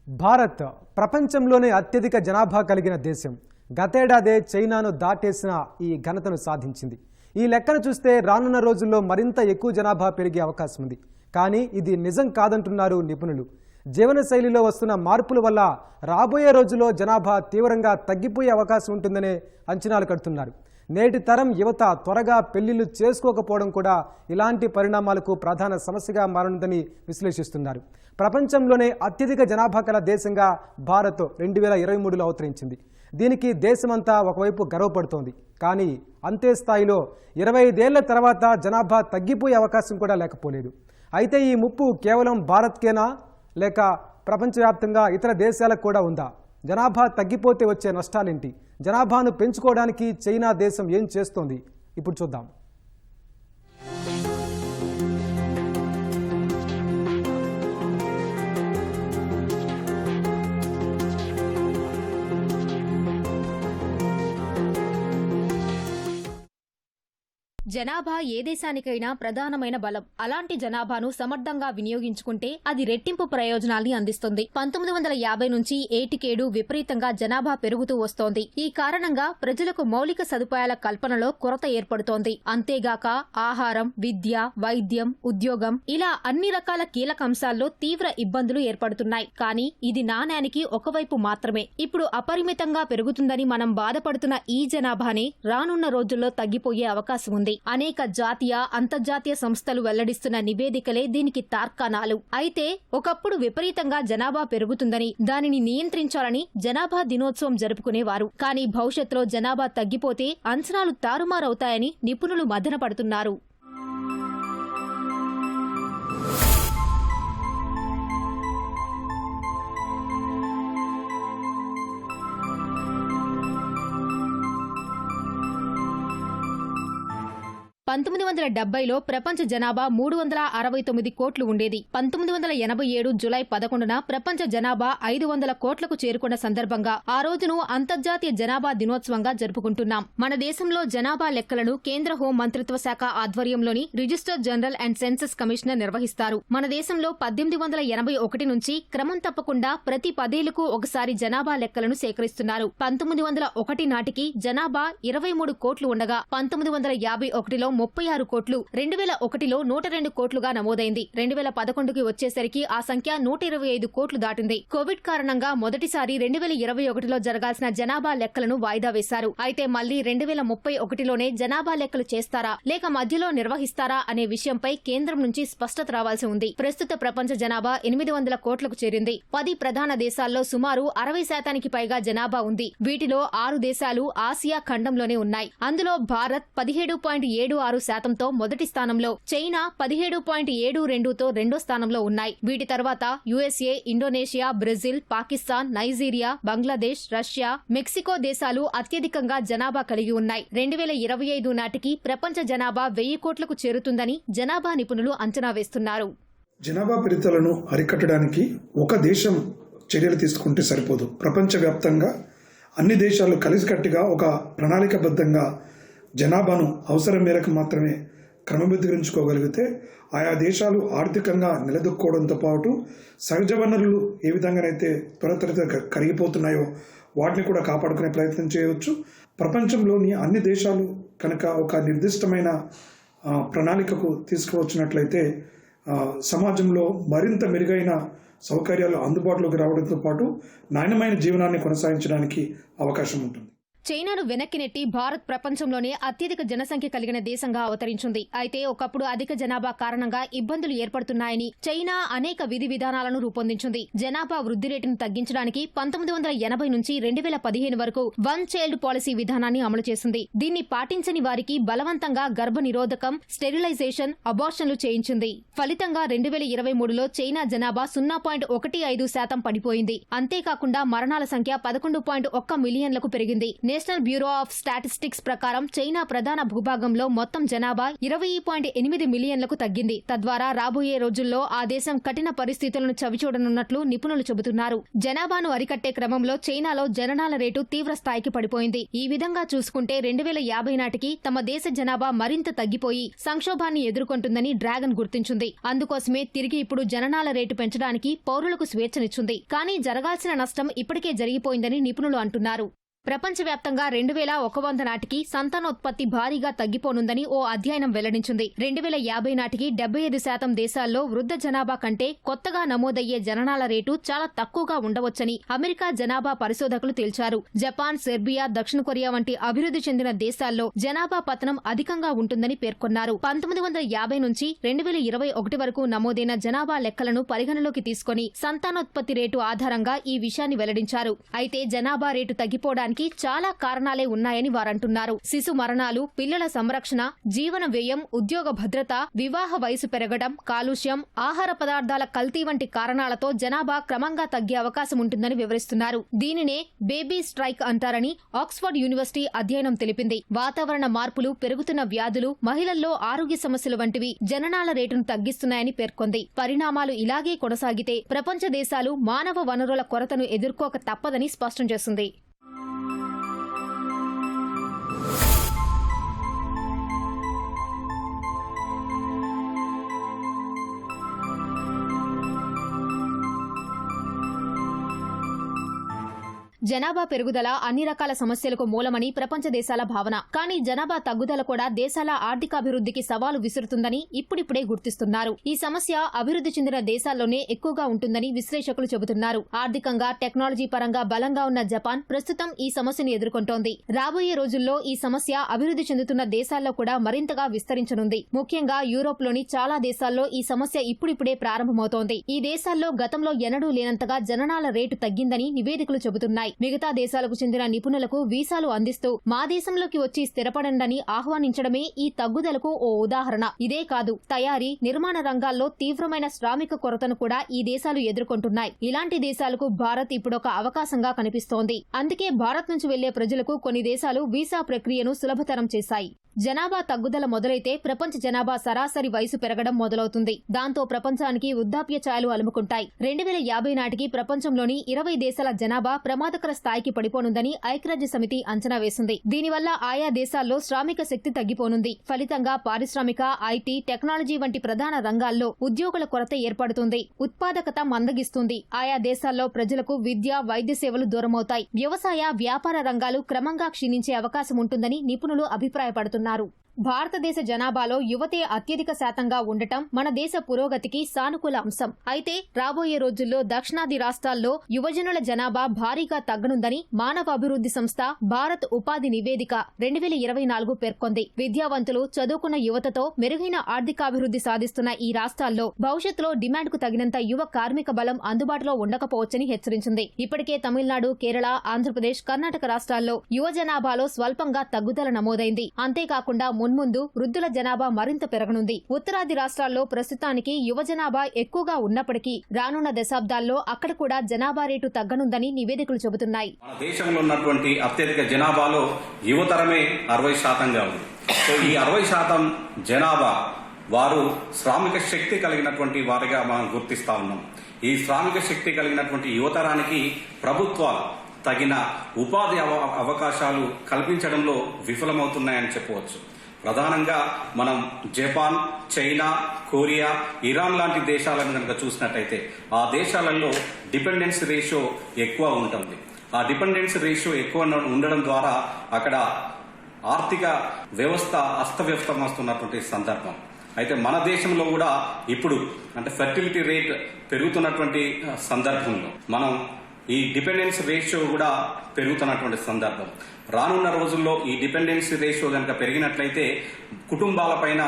భారత్ ప్రపంచంలోనే అత్యధిక జనాభా కలిగిన దేశం. గతేడాదే చైనాను దాటేసిన ఈ ఘనతను సాధించింది. ఈ లెక్కను చూస్తే రానున్న రోజుల్లో మరింత ఎక్కువ జనాభా పెరిగే అవకాశం ఉంది. కానీ ఇది నిజం కాదంటున్నారు నిపుణులు. జీవనశైలిలో వస్తున్న మార్పుల వల్ల రాబోయే రోజుల్లో జనాభా తీవ్రంగా తగ్గిపోయే అవకాశం ఉంటుందనే అంచనాలు కడుతున్నారు. నేటి తరం యువత త్వరగా పెళ్లిళ్లు చేసుకోకపోవడం కూడా ఇలాంటి పరిణామాలకు ప్రధాన సమస్యగా మారనుందని విశ్లేషిస్తున్నారు. ప్రపంచంలోనే అత్యధిక జనాభా గల దేశంగా భారత్ 2023లో అవతరించింది. దీనికి దేశమంతా ఒకవైపు గర్వపడుతోంది. కానీ అంతే స్థాయిలో 25 ఏళ్ల తర్వాత జనాభా తగ్గిపోయే అవకాశం కూడా లేకపోలేదు. అయితే ఈ ముప్పు కేవలం భారత్కేనా లేక ప్రపంచవ్యాప్తంగా ఇతర దేశాలకు కూడా ఉందా? జనాభా తగ్గిపోతే వచ్చే నష్టాలేంటి? జనాభాను పెంచుకోవడానికి చైనా దేశం ఏం చేస్తోంది? ఇప్పుడు చూద్దాం. జనాభా ఏ దేశానికైనా ప్రధానమైన బలం. అలాంటి జనాభాను సమర్థంగా వినియోగించుకుంటే అది రెట్టింపు ప్రయోజనాల్ని అందిస్తుంది. 1950 నుంచి ఏటికేడు విపరీతంగా జనాభా పెరుగుతూ వస్తోంది. ఈ కారణంగా ప్రజలకు మౌలిక సదుపాయాల కల్పనలో కొరత ఏర్పడుతోంది. అంతేగాక ఆహారం, విద్య, వైద్యం, ఉద్యోగం ఇలా అన్ని రకాల కీలక అంశాల్లో తీవ్ర ఇబ్బందులు ఏర్పడుతున్నాయి. కానీ ఇది నాణేనికి ఒకవైపు మాత్రమే. ఇప్పుడు అపరిమితంగా పెరుగుతుందని మనం బాధపడుతున్న ఈ జనాభానే రానున్న రోజుల్లో తగ్గిపోయే అవకాశం ఉంది. అనేక జాతీయ, అంతర్జాతీయ సంస్థలు వెల్లడిస్తున్న నివేదికలే దీనికి తార్కాణాలు. అయితే ఒకప్పుడు విపరీతంగా జనాభా పెరుగుతుందని, దానిని నియంత్రించాలని జనాభా దినోత్సవం జరుపుకునేవారు. కానీ భవిష్యత్తులో జనాభా తగ్గిపోతే అంచనాలు తారుమారవుతాయని నిపుణులు మదనపడుతున్నారు. లో ప్రపంచ జనాభా 369 కోట్లు ఉండేది. 1987 జులై 11న ప్రపంచ జనాభా 500 కోట్లకు చేరుకున్న సందర్భంగా ఆ రోజును అంతర్జాతీయ జనాభా దినోత్సవంగా జరుపుకుంటున్నాం. మన దేశంలో జనాభా లెక్కలను కేంద్ర హోం మంత్రిత్వ శాఖ ఆధ్వర్యంలోని register general and census commissioner నిర్వహిస్తారు. మన దేశంలో 1881 నుంచి క్రమం తప్పకుండా ప్రతి 10 ఏళ్లకు ఒకసారి జనాభా లెక్కలను సేకరిస్తున్నారు. 1901 నాటికి జనాభా 23 కోట్లు ఉండగా 1951లో 36 కోట్లు, 2001లో 102 కోట్లుగా నమోదైంది. 2011కి వచ్చేసరికి ఆ సంఖ్య 125 కోట్లు దాటింది. కోవిడ్ కారణంగా మొదటిసారి 2021లో జరగాల్సిన జనాభా లెక్కలను వాయిదా వేశారు. అయితే మళ్లీ 2031లోనే జనాభా లెక్కలు చేస్తారా లేక మధ్యలో నిర్వహిస్తారా అనే విషయంపై కేంద్రం నుంచి స్పష్టత రావాల్సి ఉంది. ప్రస్తుత ప్రపంచ జనాభా 800 కోట్లకు చేరింది. 10 ప్రధాన దేశాల్లో సుమారు 60% పైగా జనాభా ఉంది. వీటిలో 6 దేశాలు ఆసియా ఖండంలోనే ఉన్నాయి. అందులో భారత్ 17.76%తో మొదటి స్థానంలో, చైనా 17.72తో రెండో స్థానంలో ఉన్నాయి. వీటి తర్వాత USA, Indonesia, Brazil, Pakistan, Nigeria, Bangladesh, Russia, Mexico దేశాలు అత్యధికంగా జనాభా కలిగి ఉన్నాయి. 2025 నాటికి ప్రపంచ జనాభా 1000 కోట్లకు చేరుతుందని జనాభా నిపుణులు అంచనా వేస్తున్నారు. జనాభా పెరుగుదలను అరికట్టడానికి ఒక దేశం చర్యలు తీసుకుంటే సరిపోదు. ప్రపంచవ్యాప్తంగా అన్ని దేశాలు కలిసికట్టుగా ఒక ప్రణాళికబద్ధంగా జనాభాను అవసరం మేరకు మాత్రమే క్రమబద్ధీకరించుకోగలిగితే ఆయా దేశాలు ఆర్థికంగా నిలదొక్కుకోవడంతో పాటు సహజ వనరులు ఏ విధంగానైతే త్వరితగతిన కరిగిపోతున్నాయో వాటిని కూడా కాపాడుకునే ప్రయత్నం చేయవచ్చు. ప్రపంచంలోని అన్ని దేశాలు కనుక ఒక నిర్దిష్టమైన ప్రణాళికకు తీసుకువచ్చినట్లయితే సమాజంలో మరింత మెరుగైన సౌకర్యాలు అందుబాటులోకి రావడంతో పాటు నాణ్యమైన జీవనాన్ని కొనసాగించడానికి అవకాశం ఉంటుంది. చైనాను వెనక్కి నెట్టి భారత్ ప్రపంచంలోనే అత్యధిక జనసంఖ్య కలిగిన దేశంగా అవతరించింది. అయితే ఒకప్పుడు అధిక జనాభా కారణంగా ఇబ్బందులు ఏర్పడుతున్నాయని చైనా అనేక విధి విధానాలను రూపొందించింది. జనాభా వృద్ధి రేటును తగ్గించడానికి 1980 నుంచి 2015 వరకు వన్ చైల్డ్ పాలసీ విధానాన్ని అమలు చేసింది. దీన్ని పాటించని వారికి బలవంతంగా గర్భ నిరోధకం, స్టెరిలైజేషన్, అబార్షన్లు చేయించింది. ఫలితంగా 2023లో చైనా జనాభా 0.15% పడిపోయింది. అంతేకాకుండా మరణాల సంఖ్య 11.1 మిలియన్లకు పెరిగింది. నేషనల్ బ్యూరో ఆఫ్ స్టాటిస్టిక్స్ ప్రకారం చైనా ప్రధాన భూభాగంలో మొత్తం జనాభా 20.8 మిలియన్లకు తగ్గింది. తద్వారా రాబోయే రోజుల్లో ఆ దేశం కఠిన పరిస్థితులను చవిచూడనున్నట్లు నిపుణులు చెబుతున్నారు. జనాభాను అరికట్టే క్రమంలో చైనాలో జననాల రేటు తీవ్ర స్థాయికి పడిపోయింది. ఈ విధంగా చూసుకుంటే 2050 నాటికి తమ దేశ జనాభా మరింత తగ్గిపోయి సంక్షోభాన్ని ఎదుర్కొంటుందని డ్రాగన్ గుర్తించింది. అందుకోసమే తిరిగి ఇప్పుడు జననాల రేటు పెంచడానికి పౌరులకు స్వేచ్ఛనిచ్చింది. కానీ జరగాల్సిన నష్టం ఇప్పటికే జరిగిపోయిందని నిపుణులు అంటున్నారు. ప్రపంచవ్యాప్తంగా 2100 నాటికి సంతానోత్పత్తి భారీగా తగ్గిపోనుందని ఓ అధ్యయనం వెల్లడించింది. 2050 నాటికి 75% దేశాల్లో వృద్ధ జనాభా కంటే కొత్తగా నమోదయ్యే జననాల రేటు చాలా తక్కువగా ఉండవచ్చని అమెరికా జనాభా పరిశోధకులు తేల్చారు. జపాన్, సెర్బియా, దక్షిణ కొరియా వంటి అభివృద్ధి చెందిన దేశాల్లో జనాభా పతనం అధికంగా ఉంటుందని పేర్కొన్నారు. 1950 నుంచి 2021 వరకు నమోదైన జనాభా లెక్కలను పరిగణలోకి తీసుకుని సంతానోత్పత్తి రేటు ఆధారంగా ఈ విషయాన్ని వెల్లడించారు. అయితే జనాభా రేటు తగ్గిపోవడానికి చాలా కారణాలే ఉన్నాయని వారంటున్నారు. శిశు మరణాలు, పిల్లల సంరక్షణ, జీవన వ్యయం, ఉద్యోగ భద్రత, వివాహ వయసు పెరగడం, కాలుష్యం, ఆహార పదార్థాల కల్తీ వంటి కారణాలతో జనాభా క్రమంగా తగ్గే అవకాశం ఉంటుందని వివరిస్తున్నారు. దీనినే బేబీ స్ట్రైక్ అంటారని ఆక్స్ఫర్డ్ యూనివర్సిటీ అధ్యయనం తెలిపింది. వాతావరణ మార్పులు, పెరుగుతున్న వ్యాధులు, మహిళల్లో ఆరోగ్య సమస్యలు వంటివి జననాల రేటును తగ్గిస్తున్నాయని పేర్కొంది. పరిణామాలు ఇలాగే కొనసాగితే ప్రపంచ దేశాలు మానవ వనరుల కొరతను ఎదుర్కోక తప్పదని స్పష్టం చేసింది. జనాభా పెరుగుదల అన్ని రకాల సమస్యలకు మూలమని ప్రపంచ దేశాల భావన. కానీ జనాభా తగ్గుదల కూడా దేశాల ఆర్థికాభివృద్ధికి సవాలు విసురుతుందని ఇప్పుడిప్పుడే గుర్తిస్తున్నారు. ఈ సమస్య అభివృద్ధి చెందిన దేశాల్లోనే ఎక్కువగా ఉంటుందని విశ్లేషకులు చెబుతున్నారు. ఆర్థికంగా, టెక్నాలజీ పరంగా బలంగా ఉన్న జపాన్ ప్రస్తుతం ఈ సమస్యను ఎదుర్కొంటోంది. రాబోయే రోజుల్లో ఈ సమస్య అభివృద్ధి చెందుతున్న దేశాల్లో కూడా మరింతగా విస్తరించనుంది. ముఖ్యంగా యూరోప్లోని చాలా దేశాల్లో ఈ సమస్య ఇప్పుడిప్పుడే ప్రారంభమవుతోంది. ఈ దేశాల్లో గతంలో ఎన్నడూ లేనంతగా జననాల రేటు తగ్గిందని నివేదికలు చెబుతున్నాయి. మిగతా దేశాలకు చెందిన నిపుణులకు వీసాలు అందిస్తూ మా దేశంలోకి వచ్చి స్థిరపడండని ఆహ్వానించడమే ఈ తగ్గుదలకు ఓ ఉదాహరణ. ఇదే కాదు, తయారీ, నిర్మాణ రంగాల్లో తీవ్రమైన శ్రామిక కొరతను కూడా ఈ దేశాలు ఎదుర్కొంటున్నాయి. ఇలాంటి దేశాలకు భారత్ ఇప్పుడొక అవకాశంగా కనిపిస్తోంది. అందుకే భారత్ నుంచి వెళ్లే ప్రజలకు కొన్ని దేశాలు వీసా ప్రక్రియను సులభతరం చేశాయి. జనాభా తగ్గుదల మొదలైతే ప్రపంచ జనాభా సరాసరి వయసు పెరగడం మొదలవుతుంది. దాంతో ప్రపంచానికి వృద్ధాప్య ఛాయలు అలుముకుంటాయి. 2050 నాటికి ప్రపంచంలోని 20 దేశాల జనాభా ప్రమాదకర స్థాయికి పడిపోనుందని ఐక్యరాజ్య సమితి అంచనా వేసింది. దీనివల్ల ఆయా దేశాల్లో శ్రామిక శక్తి తగ్గిపోనుంది. ఫలితంగా పారిశ్రామిక, ఐటీ, టెక్నాలజీ వంటి ప్రధాన రంగాల్లో ఉద్యోగుల కొరత ఏర్పడుతుంది. ఉత్పాదకత మందగిస్తుంది. ఆయా దేశాల్లో ప్రజలకు విద్య, వైద్య సేవలు దూరమవుతాయి. వ్యవసాయ, వ్యాపార రంగాలు క్రమంగా క్షీణించే అవకాశం ఉంటుందని నిపుణులు అభిప్రాయపడుతున్నారు. భారతదేశ జనాభాలో యువతే అత్యధిక శాతంగా ఉండటం మన దేశ పురోగతికి సానుకూల అంశం. అయితే రాబోయే రోజుల్లో దక్షిణాది రాష్ట్రాల్లో యువజనుల జనాభా భారీగా తగ్గనుందని మానవ అభివృద్ధి సంస్థ భారత్ ఉపాధి నివేదిక 2024 పేర్కొంది. విద్యావంతులు, చదువుకున్న యువతతో మెరుగైన ఆర్థికాభివృద్ధి సాధిస్తున్న ఈ రాష్ట్రాల్లో భవిష్యత్తులో డిమాండ్కు తగినంత యువ కార్మిక బలం అందుబాటులో ఉండకపోవచ్చని హెచ్చరించింది. ఇప్పటికే తమిళనాడు, కేరళ, ఆంధ్రప్రదేశ్, కర్ణాటక రాష్ట్రాల్లో యువ జనాభాలో స్వల్పంగా తగ్గుదల నమోదైంది. అంతేకాకుండా మున్ముందు వృద్ధుల జనాభా మరింత పెరగనుంది. ఉత్తరాది రాష్ట్రాల్లో ప్రస్తుతానికి యువ జనాభా ఎక్కువగా ఉన్నప్పటికీ రానున్న దశాబ్దాల్లో అక్కడ కూడా జనాభా రేటు తగ్గనుందని నివేదికలు చెబుతున్నాయి. మన దేశంలో ఉన్నటువంటి అత్యధిక జనాభాలో యువతరమే 60% ఉంది. సో ఈ 60% జనాభా వారు శ్రామిక శక్తి కలిగినటువంటి వారిగా మనం గుర్తిస్తా ఉన్నాం. ఈ శ్రామిక శక్తి కలిగినటువంటి యువతరానికి ప్రభుత్వాలు తగిన ఉపాధి అవకాశాలు కల్పించడంలో విఫలమవుతున్నాయని చెప్పవచ్చు. ప్రధానంగా మనం జపాన్, చైనా, కొరియా, ఇరాన్ లాంటి దేశాలను కనుక చూసినట్టయితే ఆ దేశాలలో డిపెండెన్స్ రేషియో ఎక్కువ ఉంటుంది. ఆ డిపెండెన్స్ రేషియో ఎక్కువ ఉండడం ద్వారా అక్కడ ఆర్థిక వ్యవస్థ అస్తవ్యస్తమవుతున్నటువంటి సందర్భం. అయితే మన దేశంలో కూడా ఇప్పుడు అంటే ఫెర్టిలిటీ రేట్ పెరుగుతున్నటువంటి సందర్భంలో మనం ఈ డిపెండెన్స్ రేషియో కూడా పెరుగుతున్నటువంటి సందర్భం. రానున్న రోజుల్లో ఈ డిపెండెన్స్ రేషియో కనుక పెరిగినట్లయితే కుటుంబాలపైన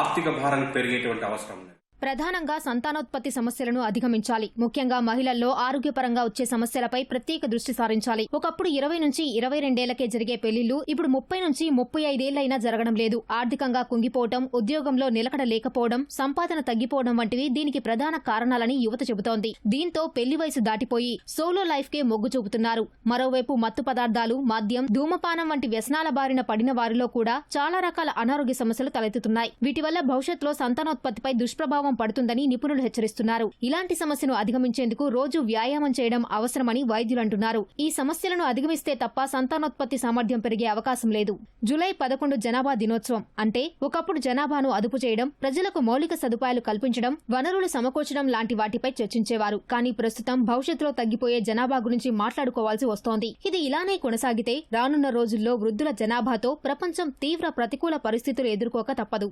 ఆర్థిక భారం పెరిగేటువంటి అవసరం ఉంది. ప్రధానంగా సంతానోత్పత్తి సమస్యలను అధిగమించాలి. ముఖ్యంగా మహిళల్లో ఆరోగ్యపరంగా వచ్చే సమస్యలపై ప్రత్యేక దృష్టి సారించాలి. ఒకప్పుడు 20 నుంచి 22 ఏళ్లకే జరిగే పెళ్లిళ్లు ఇప్పుడు 30 నుంచి 35 ఏళ్లైనా జరగడం లేదు. ఆర్థికంగా కుంగిపోవడం, ఉద్యోగంలో నిలకడ లేకపోవడం, సంపాదన తగ్గిపోవడం వంటివి దీనికి ప్రధాన కారణాలని యువత చెబుతోంది. దీంతో పెళ్లి వయసు దాటిపోయి సోలో లైఫ్ కే మొగ్గు చూపుతున్నారు. మరోవైపు మత్తు పదార్థాలు, మద్యం, ధూమపానం వంటి వ్యసనాల బారిన పడిన వారిలో కూడా చాలా రకాల అనారోగ్య సమస్యలు తలెత్తుతున్నాయి. వీటి వల్ల భవిష్యత్తులో సంతానోత్పత్తిపై దుష్ప్రభావం పడుతుందని నిపుణులు హెచ్చరిస్తున్నారు. ఇలాంటి సమస్యను అధిగమించేందుకు రోజు వ్యాయామం చేయడం అవసరమని వైద్యులు అంటున్నారు. ఈ సమస్యలను అధిగమిస్తే తప్ప సంతానోత్పత్తి సామర్థ్యం పెరిగే అవకాశం లేదు. జూలై 11 జనాభా దినోత్సవం అంటే ఒకప్పుడు జనాభాను అదుపు చేయడం, ప్రజలకు మౌలిక సదుపాయాలు కల్పించడం, వనరులు సమకూర్చడం లాంటి వాటిపై చర్చించేవారు. కానీ ప్రస్తుతం భవిష్యత్తులో తగ్గిపోయే జనాభా గురించి మాట్లాడుకోవాల్సి వస్తోంది. ఇది ఇలానే కొనసాగితే రానున్న రోజుల్లో వృద్ధుల జనాభాతో ప్రపంచం తీవ్ర ప్రతికూల పరిస్థితులు ఎదుర్కోక తప్పదు.